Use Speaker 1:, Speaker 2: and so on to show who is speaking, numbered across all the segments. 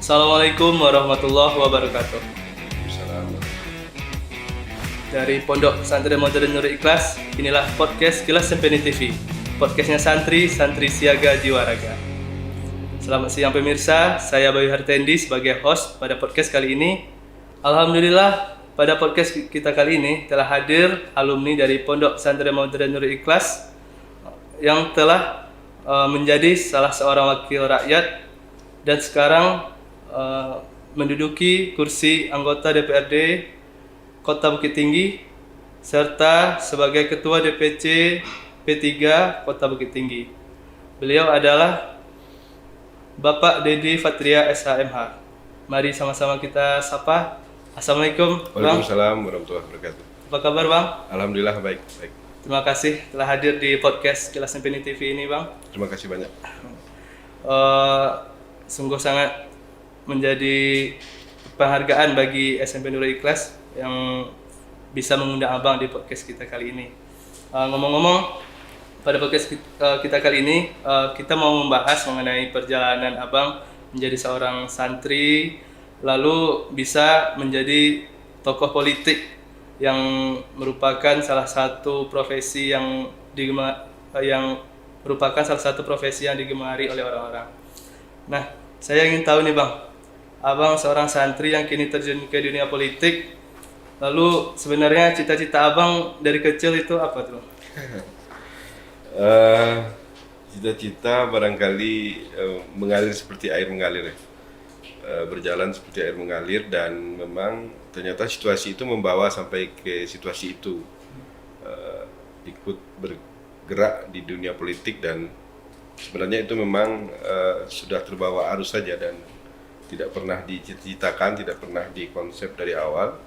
Speaker 1: Assalamualaikum warahmatullahi wabarakatuh.
Speaker 2: Assalamualaikum.
Speaker 1: Dari Pondok Pesantren Modern Nurul Ikhlas, inilah podcast Kilas Sempeni TV. Podcastnya santri siaga jiwa raga. Selamat siang pemirsa, saya Bayu Hartendi sebagai host pada podcast kali ini. Alhamdulillah, pada podcast kita kali ini telah hadir alumni dari Pondok Pesantren Modern Nurul Ikhlas yang telah menjadi salah seorang wakil rakyat dan sekarang menduduki kursi anggota DPRD Kota Bukit Tinggi serta sebagai Ketua DPC P3 Kota Bukit Tinggi. Beliau adalah Bapak Dedi Fatria SHMH. Mari sama-sama kita sapa. Assalamualaikum Bang.
Speaker 2: Waalaikumsalam warahmatullahi wabarakatuh.
Speaker 1: Apa kabar Bang?
Speaker 2: Alhamdulillah baik.
Speaker 1: Terima kasih telah hadir di podcast Kilas Sempeni TV ini Bang.
Speaker 2: Terima kasih banyak.
Speaker 1: Sungguh sangat menjadi penghargaan bagi SMP Nurul Ikhlas yang bisa mengundang Abang di podcast kita kali ini. Ngomong-ngomong, pada podcast kita kali ini kita mau membahas mengenai perjalanan Abang menjadi seorang santri, lalu bisa menjadi tokoh politik yang merupakan salah satu profesi yang digemari oleh orang-orang. Nah, saya ingin tahu nih Bang, Abang seorang santri yang kini terjun ke dunia politik, lalu sebenarnya cita-cita Abang dari kecil itu apa tuh?
Speaker 2: Cita-cita barangkali mengalir seperti air mengalir ya. Berjalan seperti air mengalir dan memang ternyata situasi itu membawa sampai ke situasi itu. Ikut bergerak di dunia politik dan sebenarnya itu memang sudah terbawa arus saja dan tidak pernah dicita-citakan, tidak pernah dikonsep dari awal.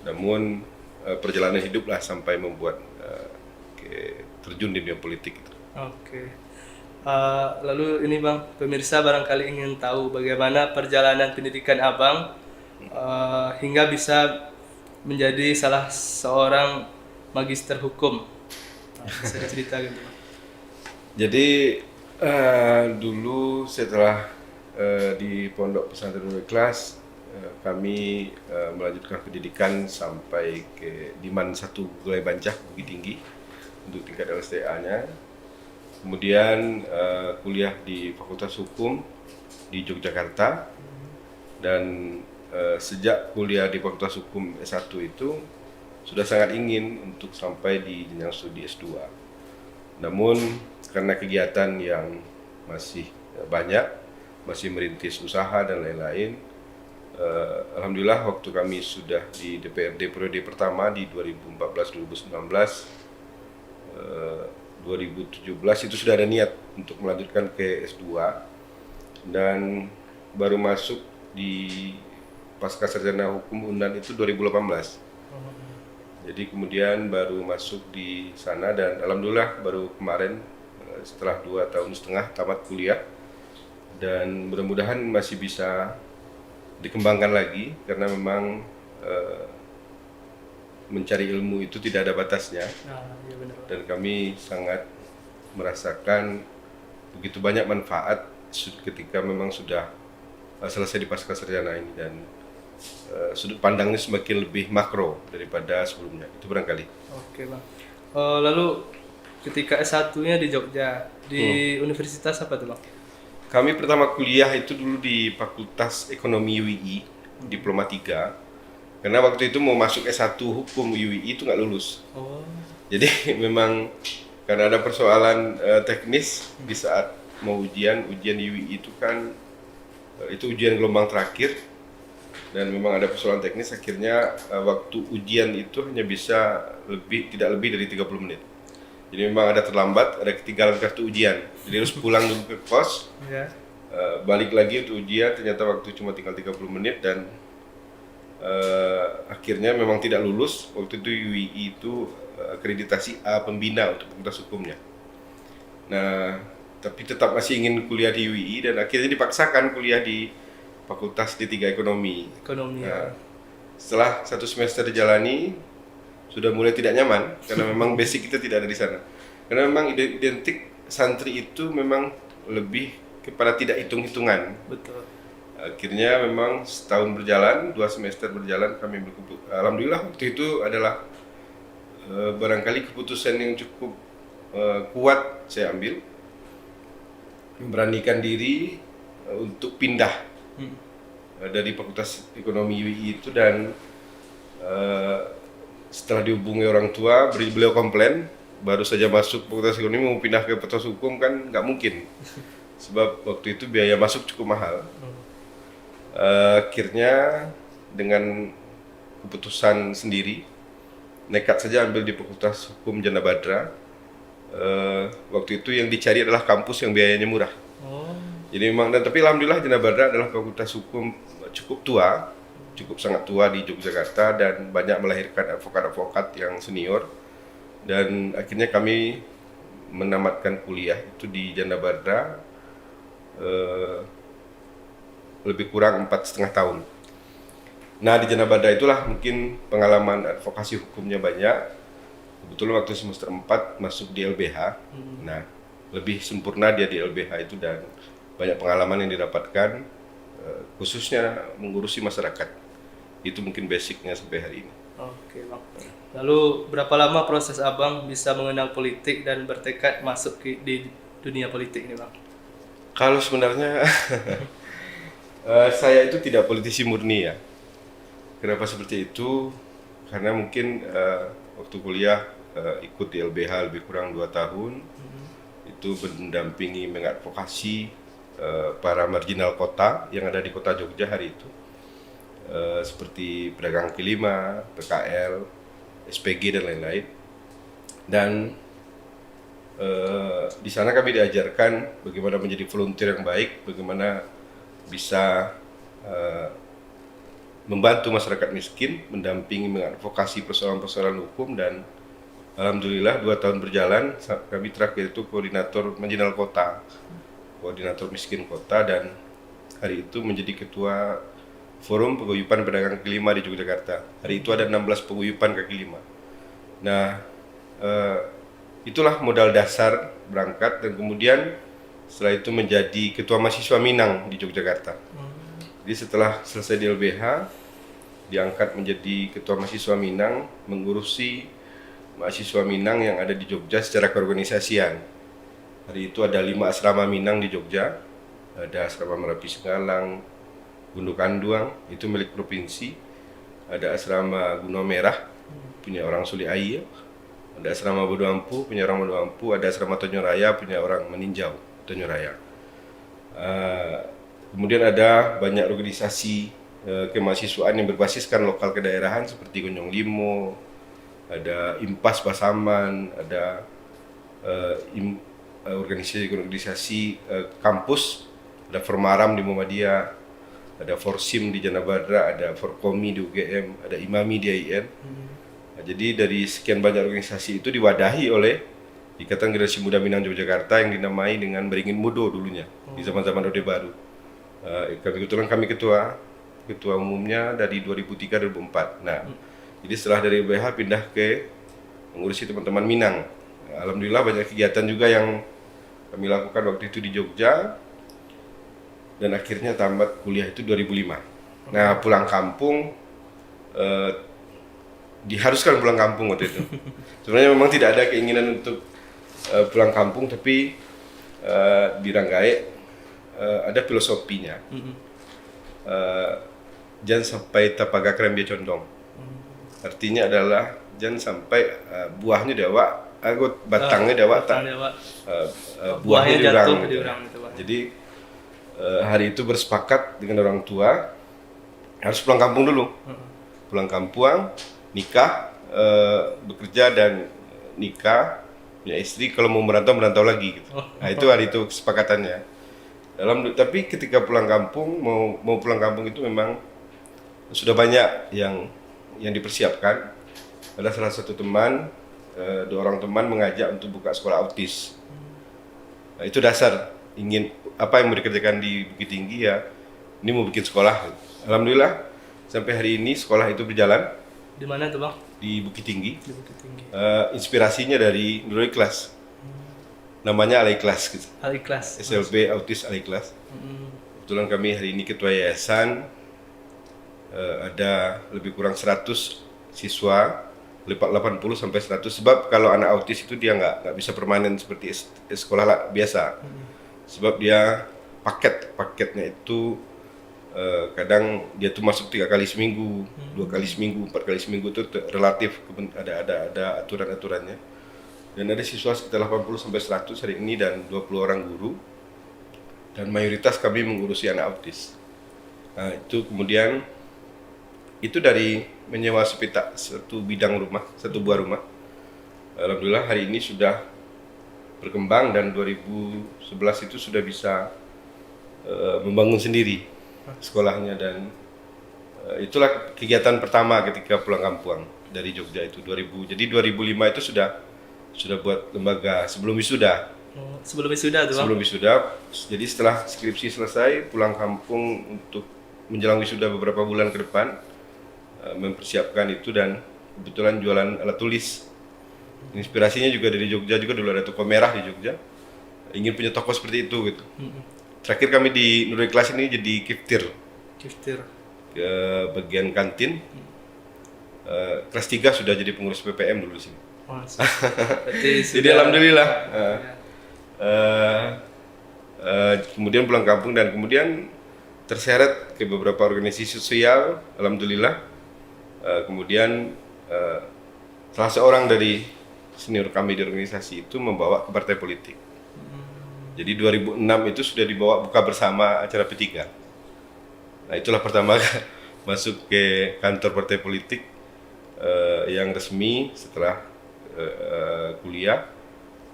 Speaker 2: Namun perjalanan hiduplah sampai membuat terjun di dunia politik.
Speaker 1: Oke. Lalu ini Bang, pemirsa barangkali ingin tahu bagaimana perjalanan pendidikan Abang hingga bisa menjadi salah seorang magister hukum. Bisa cerita gitu Bang.
Speaker 2: Jadi dulu setelah di Pondok Pesantren Nurul Ikhlas kami melanjutkan pendidikan sampai ke Diman 1 Gulai Bancah Bukit Tinggi untuk tingkat LSTA-nya. Kemudian kuliah di Fakultas Hukum di Yogyakarta dan sejak kuliah di Fakultas Hukum S1 itu sudah sangat ingin untuk sampai di jenjang studi S2. Namun karena kegiatan yang masih banyak, masih merintis usaha dan lain-lain, alhamdulillah waktu kami sudah di DPRD periode pertama di 2014-2019, 2017 itu sudah ada niat untuk melanjutkan ke S2 dan baru masuk di Pasca Sarjana Hukum UNAN itu 2018. Jadi kemudian baru masuk di sana dan alhamdulillah baru kemarin setelah 2,5 tahun tamat kuliah dan mudah-mudahan masih bisa dikembangkan lagi karena memang mencari ilmu itu tidak ada batasnya.
Speaker 1: Iya benar.
Speaker 2: Dan kami sangat merasakan begitu banyak manfaat ketika memang sudah selesai di pasca sarjana ini dan sudut pandangnya semakin lebih makro daripada sebelumnya. Itu barangkali.
Speaker 1: Oke Bang. Lalu ketika S1-nya di Jogja, di universitas apa tuh Bang?
Speaker 2: Kami pertama kuliah itu dulu di Fakultas Ekonomi UII, Diploma 3. Karena waktu itu mau masuk S1 Hukum UII itu nggak lulus. Jadi memang karena ada persoalan teknis di saat mau ujian UII itu kan itu ujian gelombang terakhir dan memang ada persoalan teknis akhirnya waktu ujian itu hanya bisa tidak lebih dari 30 menit. Jadi memang ada terlambat, ada ketinggalan kartu ujian. Jadi harus pulang dulu ke kos, balik lagi untuk ujian, ternyata waktu cuma tinggal 30 menit dan akhirnya memang tidak lulus. Waktu itu UII itu akreditasi A pembina untuk fakultas hukumnya. Nah, tapi tetap masih ingin kuliah di UII dan akhirnya dipaksakan kuliah di Fakultas D3 Ekonomi. Nah, setelah 1 semester dijalani, sudah mulai tidak nyaman karena memang basic kita tidak ada di sana. Karena memang identik santri itu memang lebih kepada tidak hitung-hitungan.
Speaker 1: Betul.
Speaker 2: Akhirnya memang setahun berjalan, 2 semester berjalan, alhamdulillah waktu itu adalah barangkali keputusan yang cukup kuat saya ambil, memberanikan diri untuk pindah dari Fakultas Ekonomi UI itu, dan setelah dihubungi orang tua, beliau komplain, baru saja masuk Fakultas Ekonomi mau pindah ke Fakultas Hukum kan nggak mungkin, sebab waktu itu biaya masuk cukup mahal. Akhirnya dengan keputusan sendiri, nekat saja ambil di Fakultas Hukum Jana Badra. Waktu itu yang dicari adalah kampus yang biayanya murah. Jadi memang, tapi alhamdulillah Jana Badra adalah fakultas hukum cukup tua, cukup sangat tua di Yogyakarta, dan banyak melahirkan advokat-advokat yang senior. Dan akhirnya kami menamatkan kuliah itu di Jana Badra lebih kurang 4,5 tahun. Nah, di Jana Badra itulah mungkin pengalaman advokasi hukumnya banyak. Kebetulan waktu semester 4 masuk di LBH. Nah, lebih sempurna dia di LBH itu, dan banyak pengalaman yang didapatkan, khususnya mengurusi masyarakat. Itu mungkin basicnya sampai hari ini.
Speaker 1: Oke Bang. Lalu berapa lama proses Abang bisa mengenal politik dan bertekad masuk di dunia politik ini Bang?
Speaker 2: Kalau sebenarnya saya itu tidak politisi murni ya. Kenapa seperti itu? Karena mungkin waktu kuliah ikut di LBH lebih kurang 2 tahun, itu mendampingi, mengadvokasi para marginal kota yang ada di kota Jogja hari itu, seperti pedagang kaki lima, PKL, SPG dan lain-lain. Dan di sana kami diajarkan bagaimana menjadi volunteer yang baik, bagaimana bisa membantu masyarakat miskin, mendampingi, mengadvokasi persoalan-persoalan hukum. Dan alhamdulillah 2 tahun berjalan, kami terakhir itu koordinator marginal kota, koordinator miskin kota, dan hari itu menjadi ketua forum paguyuban pedagang kaki lima di Yogyakarta. Hari itu ada 16 paguyuban kaki lima. Nah, itulah modal dasar berangkat, dan kemudian setelah itu menjadi ketua mahasiswa Minang di Yogyakarta. Jadi setelah selesai di LBH, diangkat menjadi ketua mahasiswa Minang, mengurusi mahasiswa Minang yang ada di Jogja secara keorganisasian. Hari itu ada 5 asrama Minang di Jogja. Ada asrama Merapi Senggalang, Gundukanduang, itu milik provinsi. Ada asrama Gunung Merah, punya orang Suli Air. Ada asrama Bodo Ampu, punya orang Bodo Ampu. Ada asrama Tanjung Raya, punya orang Meninjau, Tanjung Raya. Kemudian ada banyak organisasi kemahasiswaan yang berbasiskan lokal kedaerahan seperti Gunung Limo, ada Impas Pasaman, ada organisasi kampus, ada Formaram di Muhammadiyah, ada Forsim di Jana Badra, ada Forkomi di UGM, ada Imami di AIN. Nah, jadi dari sekian banyak organisasi itu diwadahi oleh Ikatan Generasi Muda Minang Yogyakarta yang dinamai dengan Beringin Mudo dulunya, di zaman-zaman Orde Baru. Kebetulan kami ketua umumnya dari 2003-2004. Nah, jadi setelah dari UBH pindah ke mengurusi teman-teman Minang. Alhamdulillah banyak kegiatan juga yang kami lakukan waktu itu di Jogja, dan akhirnya tamat kuliah itu 2005. Nah, pulang kampung, diharuskan pulang kampung waktu itu. Sebenarnya memang tidak ada keinginan untuk pulang kampung, tapi di Ranggai ada filosofinya. Jangan sampai tapaga krembia condong. Artinya adalah jangan sampai buahnya dewa, batangnya dewa, buahnya diurang. Jadi hari itu bersepakat dengan orang tua harus pulang kampung dulu. Pulang kampung, nikah, bekerja dan nikah, punya istri. Kalau mau merantau lagi gitu. Nah, itu hari itu kesepakatannya. Tapi ketika pulang kampung, mau pulang kampung itu memang sudah banyak yang dipersiapkan. Ada salah satu teman, 2 orang teman mengajak untuk buka sekolah autis. Nah, itu dasar ingin apa yang mau dikerjakan di Bukit Tinggi, ya ini mau bikin sekolah. Alhamdulillah sampai hari ini sekolah itu berjalan.
Speaker 1: Di mana tuh Bang?
Speaker 2: Di Bukit Tinggi.
Speaker 1: Di Bukit Tinggi.
Speaker 2: Inspirasinya dari Nurul Ikhlas. Namanya Al Ikhlas gitu.
Speaker 1: Al Ikhlas.
Speaker 2: SLB Autis Al Ikhlas. Kebetulan kami hari ini ketua yayasan, ada lebih kurang 100 siswa, 80 sampai 100, sebab kalau anak autis itu dia nggak bisa permanen seperti sekolah biasa, sebab dia paketnya itu kadang dia tuh masuk 3 kali seminggu, 2 kali seminggu, 4 kali seminggu, itu relatif ada aturan-aturannya. Dan ada siswa sekitar 80 sampai 100 hari ini dan 20 orang guru, dan mayoritas kami mengurusi anak autis. Nah, itu kemudian itu dari menyewa satu buah rumah. Alhamdulillah hari ini sudah berkembang, dan 2011 itu sudah bisa membangun sendiri sekolahnya, dan itulah kegiatan pertama ketika pulang kampung dari Jogja itu 2000. Jadi 2005 itu sudah buat lembaga sebelum wisuda.
Speaker 1: Sebelum wisuda tuh Bang?
Speaker 2: Sebelum wisuda. Jadi setelah skripsi selesai, pulang kampung untuk menjelang wisuda beberapa bulan ke depan, mempersiapkan itu, dan kebetulan jualan alat tulis. Inspirasinya juga dari Jogja, juga dulu ada toko merah di Jogja. Ingin punya toko seperti itu gitu. Terakhir kami di Nurul Ikhlas ini jadi kiftir ke bagian kantin. Kelas 3 sudah jadi pengurus PPM dulu di sini. Jadi alhamdulillah. Kemudian pulang kampung dan kemudian terseret ke beberapa organisasi sosial, alhamdulillah. Kemudian salah seorang dari senior kami di organisasi itu membawa ke partai politik. Jadi 2006 itu sudah dibawa buka bersama acara P3. Nah, itulah pertama masuk ke kantor partai politik yang resmi setelah kuliah,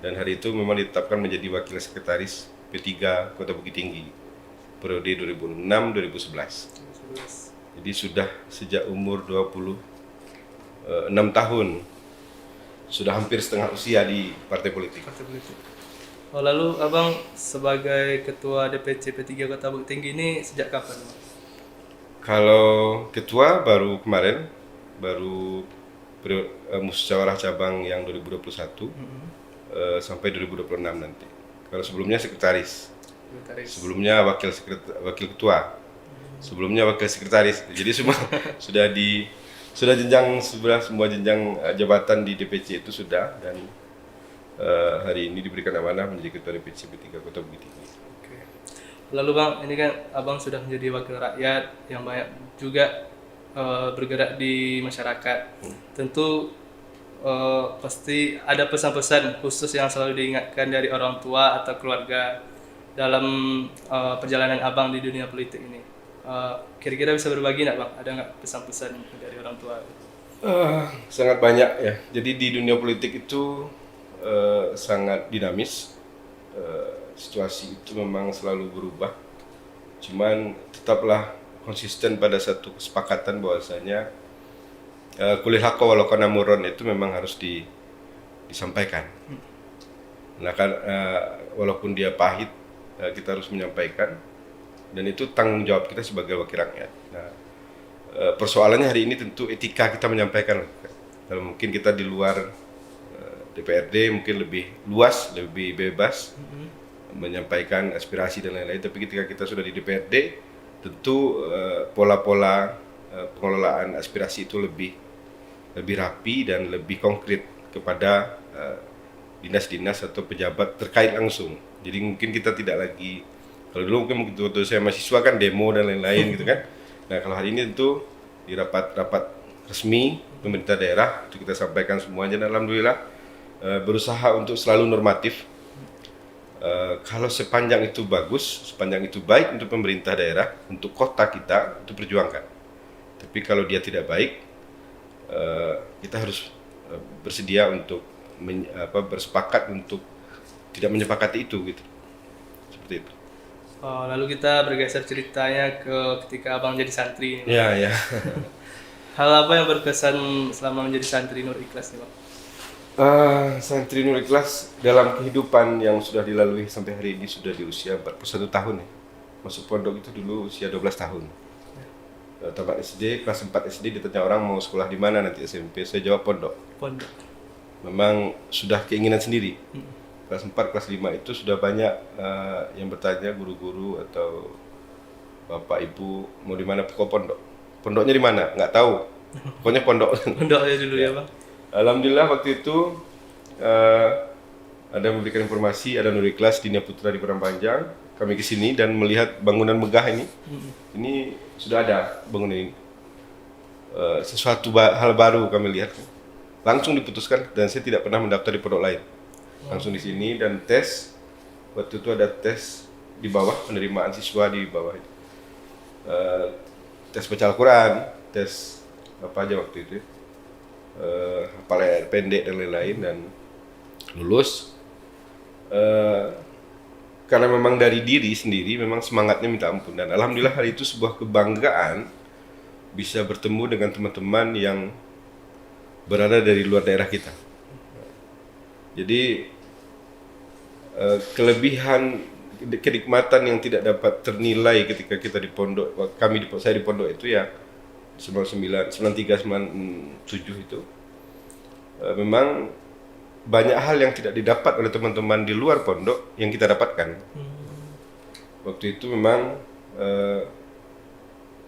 Speaker 2: dan hari itu memang ditetapkan menjadi wakil sekretaris P3 Kota Bukit Tinggi periode 2006-2011. Jadi sudah sejak umur 26 tahun, sudah hampir setengah usia di partai politik.
Speaker 1: Oh, lalu Abang sebagai ketua DPC P3 Kota Bukit Tinggi ini sejak kapan?
Speaker 2: Kalau ketua baru kemarin, baru musyawarah cabang yang 2021 sampai 2026 nanti. Kalau sebelumnya sekretaris. Sebelumnya wakil ketua. Sebelumnya wakil sekretaris. Jadi semua sudah jenjang semua jenjang jabatan di DPC itu sudah, dan hari ini diberikan amanah menjadi ketua DPC P3 Kota Bukit Tinggi.
Speaker 1: Oke. Lalu Bang, ini kan Abang sudah menjadi wakil rakyat yang banyak juga bergerak di masyarakat. Tentu pasti ada pesan-pesan khusus yang selalu diingatkan dari orang tua atau keluarga dalam perjalanan Abang di dunia politik ini. Kira-kira bisa berbagi nggak Bang? Ada nggak pesan-pesan dari orang tua?
Speaker 2: Sangat banyak ya. Jadi di dunia politik itu sangat dinamis. Situasi itu memang selalu berubah. Cuman tetaplah konsisten pada satu kesepakatan bahwasanya kulil haqqa walau kana murran itu memang harus disampaikan. Nah kan walaupun dia pahit, kita harus menyampaikan, dan itu tanggung jawab kita sebagai wakil rakyat. Nah, persoalannya hari ini tentu etika kita menyampaikan. Kalau mungkin kita di luar DPRD mungkin lebih luas, lebih bebas menyampaikan aspirasi dan lain-lain, tapi ketika kita sudah di DPRD tentu pola-pola pengelolaan aspirasi itu lebih rapi dan lebih konkret kepada dinas-dinas atau pejabat terkait langsung. Jadi mungkin kita tidak lagi, kalau dulu mungkin waktu saya mahasiswa kan demo dan lain-lain gitu kan. Nah kalau hari ini tentu di rapat resmi pemerintah daerah itu kita sampaikan semuanya, dan alhamdulillah berusaha untuk selalu normatif. Kalau sepanjang itu bagus, sepanjang itu baik untuk pemerintah daerah, untuk kota kita, itu perjuangkan. Tapi kalau dia tidak baik, kita harus bersedia untuk bersepakat untuk tidak menyepakati itu gitu. Seperti itu.
Speaker 1: Oh, lalu kita bergeser ceritanya ke ketika Abang jadi santri.
Speaker 2: Ya.
Speaker 1: Hal apa yang berkesan selama menjadi santri Nurul Ikhlas nih Bang?
Speaker 2: Santri Nurul Ikhlas dalam kehidupan yang sudah dilalui sampai hari ini sudah di usia 41 tahun ya. Masuk pondok itu dulu usia 12 tahun. Tamat SD, kelas 4 SD ditanya orang mau sekolah di mana nanti SMP, saya jawab pondok. Memang sudah keinginan sendiri. Kelas 4, kelas 5 itu sudah banyak yang bertanya, guru-guru atau Bapak Ibu mau di mana kok pondok? Pondoknya di mana? Nggak tahu. Pokoknya pondok.
Speaker 1: Pondok aja dulu ya Bang.
Speaker 2: Alhamdulillah waktu itu ada memberikan informasi ada Nurul Ikhlas Dinia Putra di Padang Panjang. Kami ke sini dan melihat bangunan megah ini. Ini sudah ada bangunan ini. Sesuatu hal baru kami lihat. Langsung diputuskan dan saya tidak pernah mendaftar di pondok lain. Langsung di sini dan tes. Waktu itu ada tes di bawah, penerimaan siswa di bawah itu. Tes baca Al-Quran, tes apa aja waktu itu. Hafal ayat pendek dan lain-lain dan lulus. Karena memang dari diri sendiri memang semangatnya minta ampun dan alhamdulillah hari itu sebuah kebanggaan bisa bertemu dengan teman-teman yang berada dari luar daerah kita. Jadi kelebihan kenikmatan yang tidak dapat ternilai ketika kita di pondok, saya di pondok itu ya 99, 93, 97 itu memang banyak hal yang tidak didapat oleh teman-teman di luar pondok yang kita dapatkan. Waktu itu memang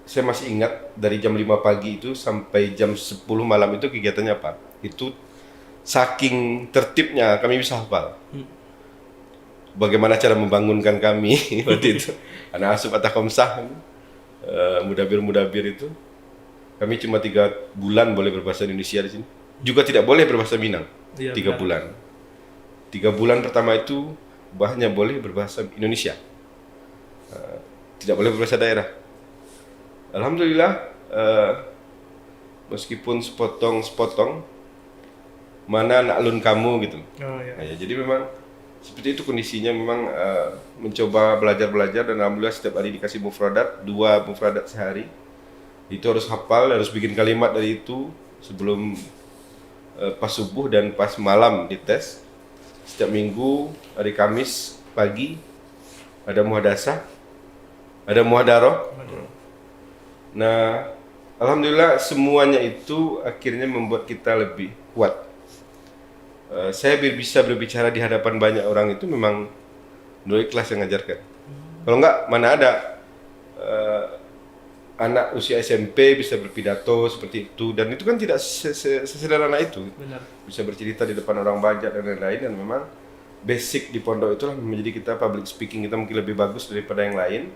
Speaker 2: saya masih ingat dari jam 5 pagi itu sampai jam 10 malam itu kegiatannya apa. Itu saking tertibnya kami bisa hafal. Bagaimana cara membangunkan kami waktu itu. Anak asuh atau komsah, mudabir-mudabir itu. Kami cuma 3 bulan boleh berbahasa Indonesia di sini. Juga tidak boleh berbahasa Minang. 3 bulan. 3 bulan pertama itu hanya boleh berbahasa Indonesia. Tidak boleh berbahasa daerah. Alhamdulillah, meskipun sepotong-sepotong, mana anak alun kamu gitu. Nah, ya, jadi memang seperti itu kondisinya memang mencoba belajar dan alhamdulillah setiap hari dikasih mufradat, 2 mufradat sehari. Itu harus hafal, harus bikin kalimat dari itu sebelum pas subuh dan pas malam dites. Setiap minggu hari Kamis pagi ada muhadasah, ada muhadaroh. Nah, alhamdulillah semuanya itu akhirnya membuat kita lebih kuat. Saya bisa berbicara di hadapan banyak orang itu memang Nurul Ikhlas yang ngajarkan. Kalau enggak, mana ada anak usia SMP bisa berpidato seperti itu, dan itu kan tidak sesederhana itu.
Speaker 1: Benar.
Speaker 2: Bisa bercerita di depan orang banyak dan lain-lain, dan memang basic di pondok itulah menjadi kita public speaking kita mungkin lebih bagus daripada yang lain.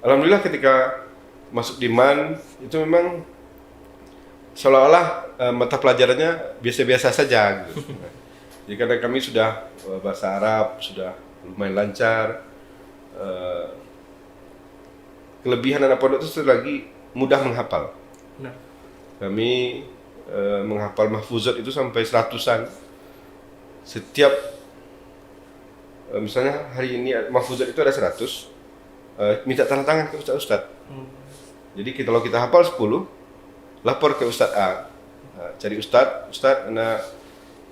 Speaker 2: Alhamdulillah ketika masuk di MAN itu memang seolah-olah mata pelajarannya biasa-biasa saja gitu. Jadi karena kami sudah bahasa Arab sudah lumayan lancar, kelebihan anak pondok itu lagi mudah menghafal.
Speaker 1: Nah.
Speaker 2: Kami menghafal mahfuzat itu sampai 100-an. Setiap misalnya hari ini mahfuzat itu ada 100, minta tanda tangan ke Ustadz. Jadi kalau kita hafal 10, lapor ke Ustadz A. Cari Ustadz, anak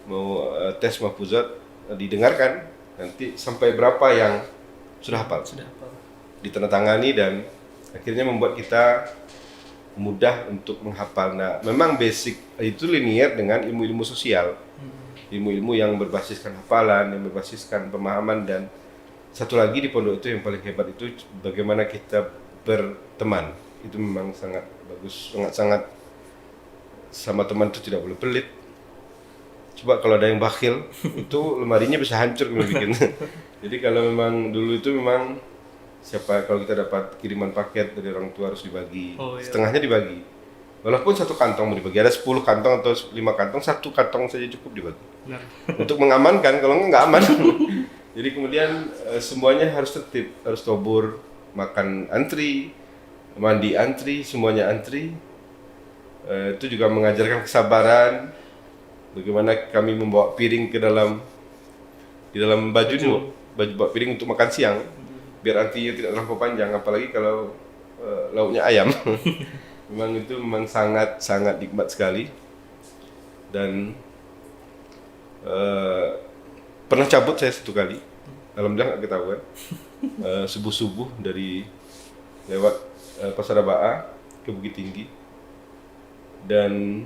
Speaker 2: mau tes mahfuzat, didengarkan nanti sampai berapa yang sudah hafal. Ditandatangani dan akhirnya membuat kita mudah untuk menghafal. Nah, memang basic itu linear dengan ilmu-ilmu sosial, ilmu-ilmu yang berbasiskan hafalan, yang berbasiskan pemahaman, dan satu lagi di pondok itu yang paling hebat itu bagaimana kita berteman. Itu memang sangat bagus, sangat sama teman itu tidak boleh pelit. Coba kalau ada yang bakhil, itu lemarinya bisa hancur kalau bikin. Jadi kalau memang dulu itu memang kalau kita dapat kiriman paket dari orang tua harus dibagi, setengahnya dibagi. Walaupun satu kantong mau dibagi, ada 10 kantong atau 5 kantong, 1 kantong saja cukup dibagi. Untuk mengamankan, kalau nggak aman. Jadi kemudian semuanya harus tertib, harus tobur, makan antri, mandi antri, semuanya antri. Itu juga mengajarkan kesabaran, bagaimana kami membawa piring di dalam baju bawa piring untuk makan siang, biar artinya tidak terlampau panjang, apalagi kalau lauknya ayam. memang sangat nikmat sekali. Dan pernah cabut saya 1 kali, alhamdulillah nggak ketahuan. Subuh dari lewat Pasar Abaa ke Bukit Tinggi, dan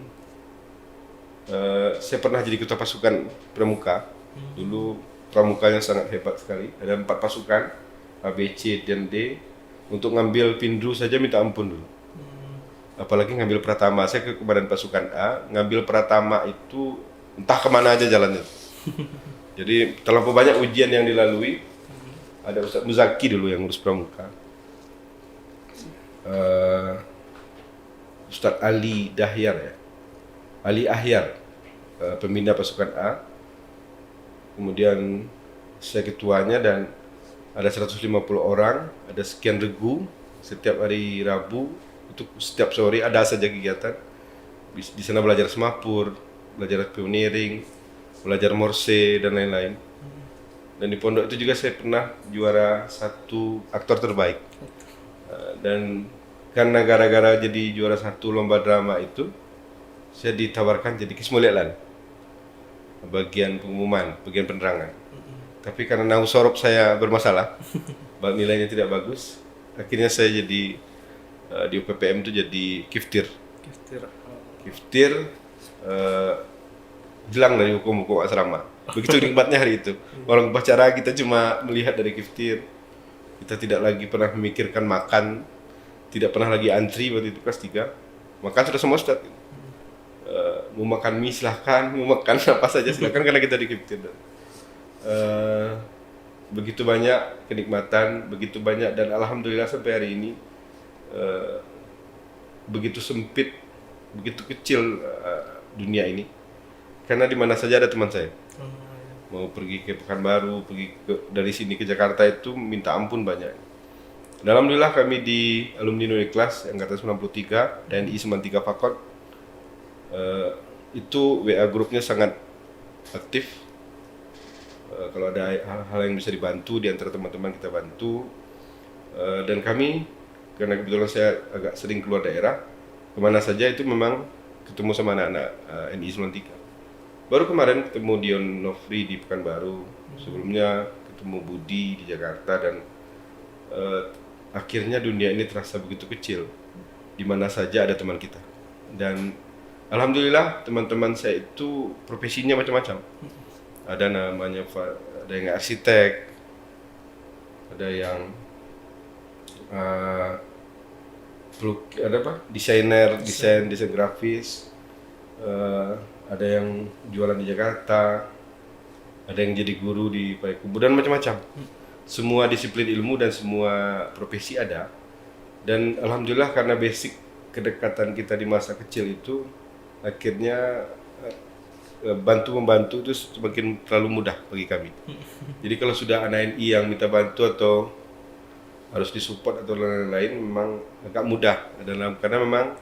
Speaker 2: saya pernah jadi ketua pasukan pramuka. Dulu pramukanya sangat hebat sekali, ada 4 pasukan. A, B, C, dan D. Untuk ngambil Pindru saja minta ampun dulu. Apalagi ngambil Pratama. Saya ke Komandan Pasukan A, ngambil Pratama itu entah kemana aja jalannya. Jadi terlalu banyak ujian yang dilalui. Ada Ustadz Muzaki dulu yang ngurus pramuka. Ustadz Ali Dahyar ya. Ali Ahyar, pembina pasukan A. Kemudian saya ketuanya dan ada 150 orang, ada sekian regu setiap hari Rabu, untuk setiap sore ada saja kegiatan. Di sana belajar semapur, belajar pioneering, belajar morse dan lain-lain. Dan di pondok itu juga saya pernah juara 1 aktor terbaik. Dan karena gara-gara jadi juara 1 lomba drama itu, saya ditawarkan jadi Kismulialan, bagian pengumuman, bagian penerangan. Tapi karena nahu sorop saya bermasalah, nilainya tidak bagus, akhirnya saya jadi di UPPM itu jadi kiftir. Kiftir hilang dari hukum-hukum asrama. Begitu nikmatnya hari itu. Orang upacara kita cuma melihat dari kiftir. Kita tidak lagi pernah memikirkan makan, tidak pernah lagi antri waktu itu kelas 3. Makan sudah semua Ustaz. Mau makan mie silahkan, mau makan apa saja silahkan karena kita dikiptir. Begitu banyak kenikmatan, begitu banyak, dan alhamdulillah sampai hari ini begitu sempit, begitu kecil dunia ini. Karena di mana saja ada teman saya. Mau pergi ke Pekanbaru, dari sini ke Jakarta itu minta ampun banyak. Dan alhamdulillah kami di alumni Nurul Ikhlas angkatan 93 dan I 93 Fakot itu WA grupnya sangat aktif. Kalau ada hal-hal yang bisa dibantu di antara teman-teman kita bantu. Dan kami, karena kebetulan saya agak sering keluar daerah, kemana saja itu memang ketemu sama anak-anak NI 93. Baru kemarin ketemu Dion Nofri di Pekanbaru, sebelumnya ketemu Budi di Jakarta, dan akhirnya dunia ini terasa begitu kecil, di mana saja ada teman kita. Dan alhamdulillah teman-teman saya itu profesinya macam-macam. Ada namanya, ada yang arsitek, ada yang desain grafis, ada yang jualan di Jakarta, ada yang jadi guru di Payakumbuh, dan macam-macam. Semua disiplin ilmu dan semua profesi ada. Dan alhamdulillah karena basic kedekatan kita di masa kecil itu, akhirnya bantu-membantu itu semakin terlalu mudah bagi kami. Jadi kalau sudah anak NI yang minta bantu atau harus disupport atau lain-lain, memang agak mudah. Karena memang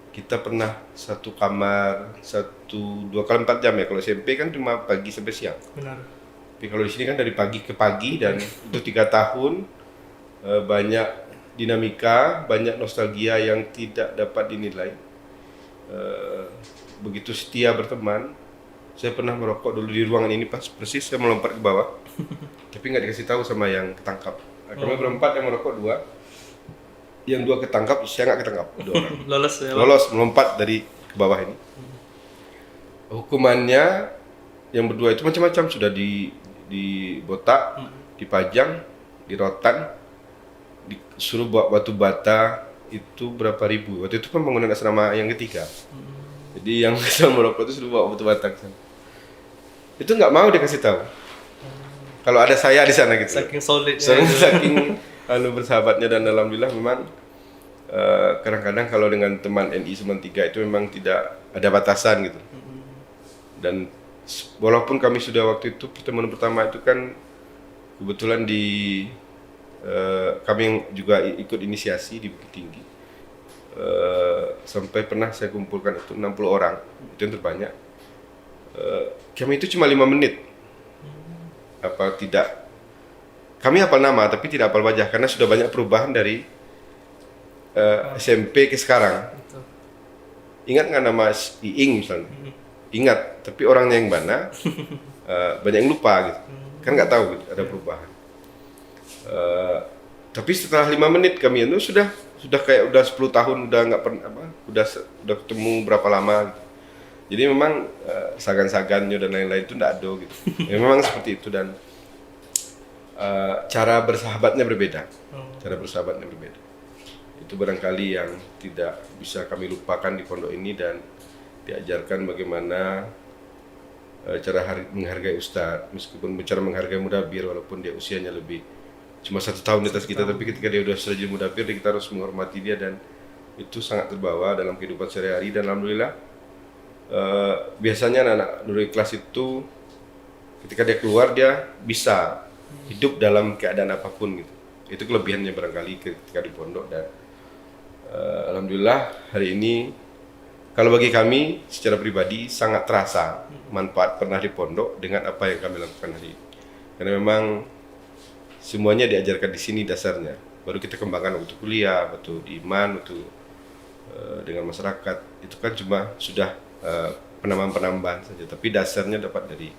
Speaker 2: kita pernah satu kamar 2x4 jam ya. Kalau SMP kan cuma pagi sampai siang.
Speaker 1: Benar.
Speaker 2: Tapi kalau di sini kan dari pagi ke pagi, dan itu 3 tahun, banyak dinamika, banyak nostalgia yang tidak dapat dinilai. Begitu setia berteman. Saya pernah merokok dulu di ruangan ini, pas persis saya melompat ke bawah, tapi nggak dikasih tahu sama yang ketangkap. Kami berempat yang merokok 2, yang 2 ketangkap, saya nggak ketangkap, 2 orang. Lolos melompat dari ke bawah ini. Hukumannya yang berdua itu macam-macam, sudah di botak, dipajang, di rotan, disuruh bawa batu bata itu berapa ribu. Waktu itu pembangunan asrama yang ketiga. Jadi yang bisa merokok itu suruh bawa batu bata ke sana. Itu nggak mau dikasih tahu. Kalau ada saya di sana gitu.
Speaker 1: Saking solidnya.
Speaker 2: Saking bersahabatnya, dan alhamdulillah memang kadang-kadang kalau dengan teman NI 93 itu memang tidak ada batasan gitu. Dan walaupun kami sudah waktu itu pertemuan pertama itu kan kebetulan kami yang juga ikut inisiasi di Bukit Tinggi, sampai pernah saya kumpulkan itu 60 orang, itu yang terbanyak. Kami itu cuma 5 menit, kami hafal nama tapi tidak hafal wajah, karena sudah banyak perubahan dari SMP ke sekarang. Ingat nggak nama Iing misalnya? Ingat, tapi orangnya yang mana banyak yang lupa gitu, kan nggak tahu gitu, ada perubahan. Tapi setelah 5 menit kami itu sudah kayak udah 10 tahun udah nggak pernah udah ketemu berapa lama gitu. Jadi memang sagan-sagannya dan lain-lain itu nggak ada gitu. Ya, memang seperti itu. Dan cara bersahabatnya berbeda. Cara bersahabatnya berbeda. Itu barangkali yang tidak bisa kami lupakan di pondok ini, dan diajarkan bagaimana cara menghargai ustadz, meskipun cara menghargai mudabir walaupun dia usianya lebih cuma 1 tahun di atas kita, tapi ketika dia sudah jadi mudabir kita harus menghormati dia, dan itu sangat terbawa dalam kehidupan sehari-hari. Dan alhamdulillah biasanya anak-anak Nurul Ikhlas itu ketika dia keluar dia bisa hidup dalam keadaan apapun gitu. Itu kelebihannya barangkali ketika di pondok. Dan alhamdulillah hari ini kalau bagi kami secara pribadi sangat terasa manfaat pernah di pondok dengan apa yang kami lakukan hari ini. Karena memang semuanya diajarkan di sini dasarnya. Baru kita kembangkan waktu kuliah, waktu di iman, waktu dengan masyarakat. Itu kan cuma sudah penambahan-penambahan saja. Tapi dasarnya dapat dari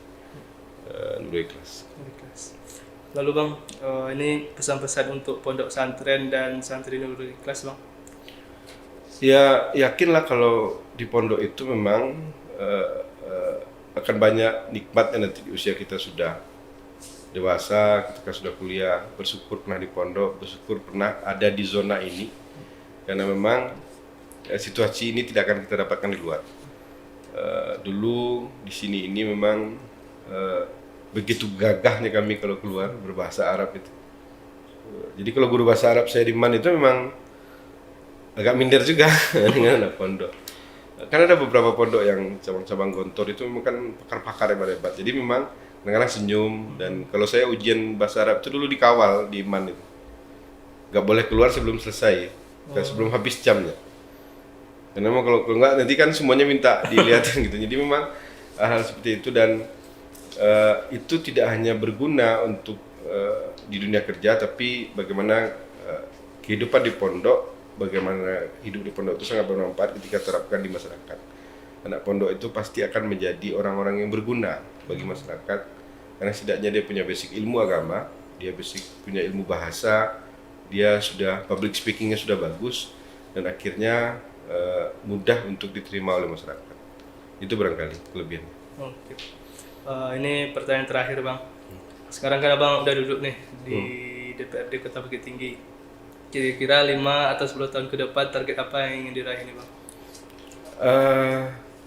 Speaker 2: Nurul Ikhlas.
Speaker 1: Lalu Bang, ini pesan-pesan untuk pondok pesantren dan santri Nurul Ikhlas Bang?
Speaker 2: Ya yakinlah kalau di pondok itu memang akan banyak nikmatnya nanti di usia kita sudah dewasa, ketika sudah kuliah. Bersyukur pernah di pondok, bersyukur pernah ada di zona ini, karena memang situasi ini tidak akan kita dapatkan di luar. Dulu di sini ini memang begitu gagahnya kami kalau keluar berbahasa Arab itu. Jadi kalau guru bahasa Arab saya di MAN itu memang agak minder juga dengan anak pondok. Karena ada beberapa pondok yang cabang-cabang gontor itu memang kan pakar-pakar yang hebat. Jadi memang kadang-kadang senyum. Dan kalau saya ujian bahasa Arab itu dulu dikawal di MAN itu. Gak boleh keluar sebelum selesai, sebelum habis jamnya. Karena memang kalau enggak nanti kan semuanya minta dilihatin gitu. Jadi memang hal seperti itu, dan itu tidak hanya berguna untuk di dunia kerja, tapi bagaimana kehidupan di pondok, bagaimana hidup di pondok itu sangat bermanfaat ketika terapkan di masyarakat. Anak pondok itu pasti akan menjadi orang-orang yang berguna bagi masyarakat, karena setidaknya dia punya basic ilmu agama, dia punya ilmu bahasa, dia sudah public speakingnya sudah bagus, dan akhirnya mudah untuk diterima oleh masyarakat. Itu barangkali kelebihannya.
Speaker 1: Oke. Ini pertanyaan terakhir Bang. Sekarang kan Abang udah duduk nih di DPRD Kota Bukit Tinggi. Kira-kira 5 atau 10 tahun ke depan target apa yang ingin diraih ini Bang?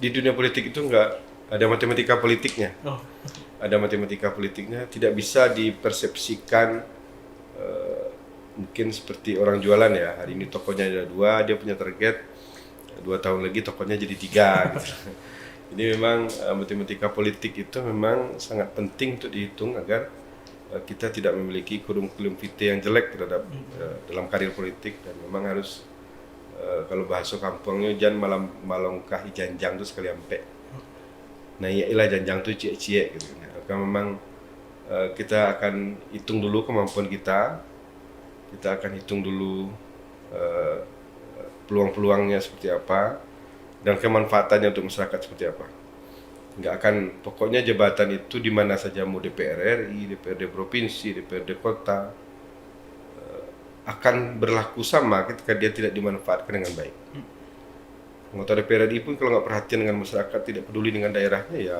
Speaker 2: Di dunia politik itu enggak ada matematika politiknya. Ada matematika politiknya, tidak bisa dipersepsikan mungkin seperti orang jualan ya. Hari ini tokonya ada 2, dia punya target 2 tahun lagi tokonya jadi 3 gitu. Jadi memang matematika politik itu memang sangat penting untuk dihitung agar kita tidak memiliki kurikulum vitae yang jelek terhadap dalam karir politik. Dan memang harus kalau bahasa kampungnya jangan malongkahi janjang itu sekali ampe. Nah iyalah janjang itu cie-cie gitu. Maka memang kita akan hitung dulu kemampuan kita akan hitung dulu peluang-peluangnya seperti apa, dan kemanfaatannya untuk masyarakat seperti apa. Nggak akan, pokoknya jabatan itu di mana saja, mau DPR RI, DPRD provinsi, DPRD kota, akan berlaku sama ketika dia tidak dimanfaatkan dengan baik. Anggota DPR RI pun kalau nggak perhatian dengan masyarakat, tidak peduli dengan daerahnya, ya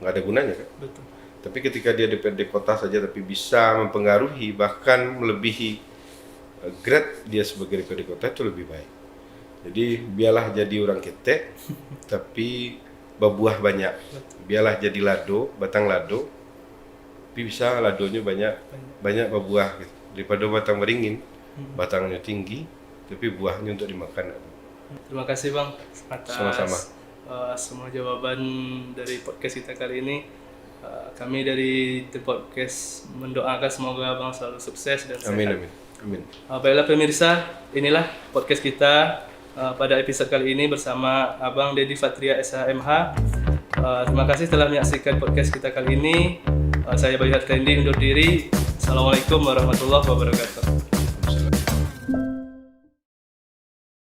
Speaker 2: nggak ada gunanya kan.
Speaker 1: Betul.
Speaker 2: Tapi ketika dia DPRD kota saja tapi bisa mempengaruhi, bahkan melebihi grade dia sebagai DPRD kota, itu lebih baik. Jadi biarlah jadi orang ketek tapi berbuah banyak. Biarlah jadi lado, batang lado, tapi bisa ladonya banyak berbuah gitu. Daripada batang beringin, batangnya tinggi tapi buahnya untuk dimakan.
Speaker 1: Terima kasih Bang atas
Speaker 2: Sama-sama.
Speaker 1: Semua jawaban dari podcast kita kali ini. Kami dari The Podcast mendoakan semoga Abang selalu sukses dan sehat.
Speaker 2: Amin.
Speaker 1: Baiklah pemirsa, inilah podcast kita pada episode kali ini bersama Abang Dedi Fatria SHMH. Terima kasih telah menyaksikan podcast kita kali ini. Saya Bayu Hartendi undur diri. Assalamualaikum warahmatullahi wabarakatuh.